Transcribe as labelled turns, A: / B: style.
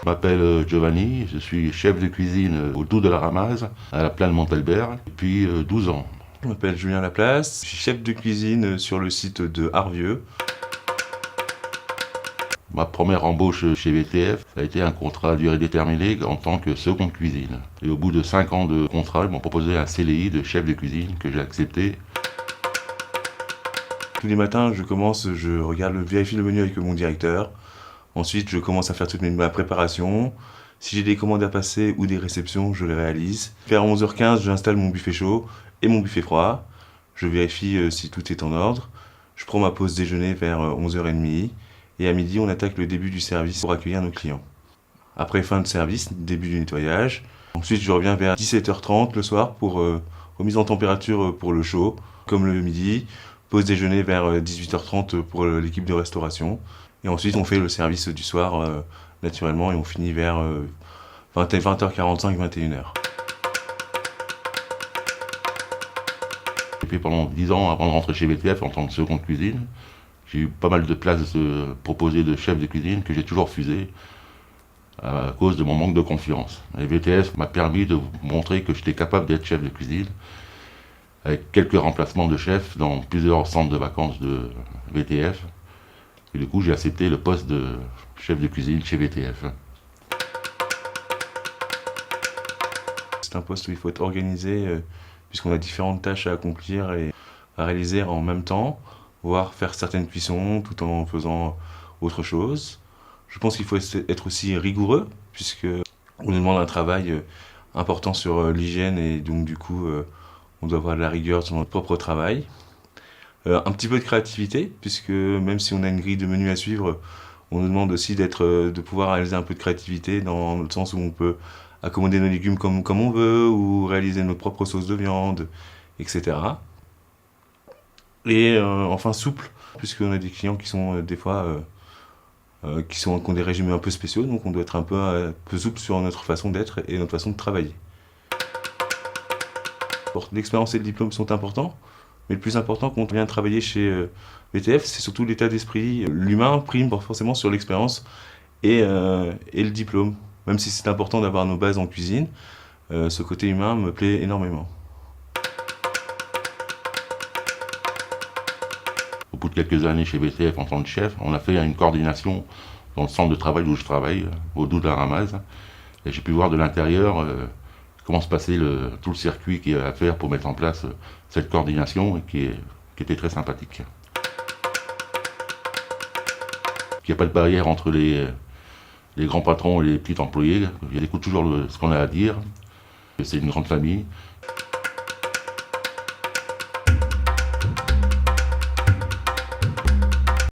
A: m'appelle Giovanni, je suis chef de cuisine au Doux de la Ramaze, à la Plaine Montalbert, depuis 12 ans.
B: Je m'appelle Julien Laplace, je suis chef de cuisine sur le site de Harvieux.
A: Ma première embauche chez VTF, ça a été un contrat à durée déterminée en tant que seconde cuisine. Et au bout de 5 ans de contrat, ils m'ont proposé un CDI de chef de cuisine que j'ai accepté.
B: Tous les matins, je vérifie le menu avec mon directeur. Ensuite, je commence à faire toute ma préparation. Si j'ai des commandes à passer ou des réceptions, je les réalise. Vers 11h15, j'installe mon buffet chaud et mon buffet froid. Je vérifie si tout est en ordre. Je prends ma pause déjeuner vers 11h30. Et à midi, on attaque le début du service pour accueillir nos clients. Après fin de service, début du nettoyage. Ensuite, je reviens vers 17h30 le soir pour remise en température pour le chaud, comme le midi. Pause déjeuner vers 18h30 pour l'équipe de restauration. Et ensuite, on fait le service du soir naturellement et on finit vers 20h45, 21h.
A: Et puis pendant 10 ans, avant de rentrer chez VTF en tant que seconde cuisine, j'ai eu pas mal de places proposées de chef de cuisine que j'ai toujours refusées à cause de mon manque de confiance. Et VTF m'a permis de montrer que j'étais capable d'être chef de cuisine, avec quelques remplacements de chef dans plusieurs centres de vacances de VTF. Et du coup, j'ai accepté le poste de chef de cuisine chez VTF.
B: C'est un poste où il faut être organisé, puisqu'on a différentes tâches à accomplir et à réaliser en même temps, voire faire certaines cuissons tout en faisant autre chose. Je pense qu'il faut être aussi rigoureux, puisqu'on nous demande un travail important sur l'hygiène et donc du coup, on doit avoir de la rigueur sur notre propre travail. Un petit peu de créativité, puisque même si on a une grille de menus à suivre, on nous demande aussi de pouvoir réaliser un peu de créativité dans le sens où on peut accommoder nos légumes comme on veut, ou réaliser nos propres sauces de viande, etc. Et enfin souple, puisqu'on a des clients qui sont des fois qui ont des régimes un peu spéciaux, donc on doit être un peu souple sur notre façon d'être et notre façon de travailler. L'expérience et le diplôme sont importants, mais le plus important quand on vient travailler chez VTF, c'est surtout l'état d'esprit. L'humain prime forcément sur l'expérience et le diplôme. Même si c'est important d'avoir nos bases en cuisine, ce côté humain me plaît énormément.
A: Au bout de quelques années chez VTF en tant que chef, on a fait une coordination dans le centre de travail où je travaille, au Doux de la Ramaze. Et j'ai pu voir de l'intérieur comment se passait tout le circuit qu'il y a à faire pour mettre en place cette coordination et qui était très sympathique. Il n'y a pas de barrière entre les grands patrons et les petits employés. Ils écoutent toujours ce qu'on a à dire. C'est une grande famille.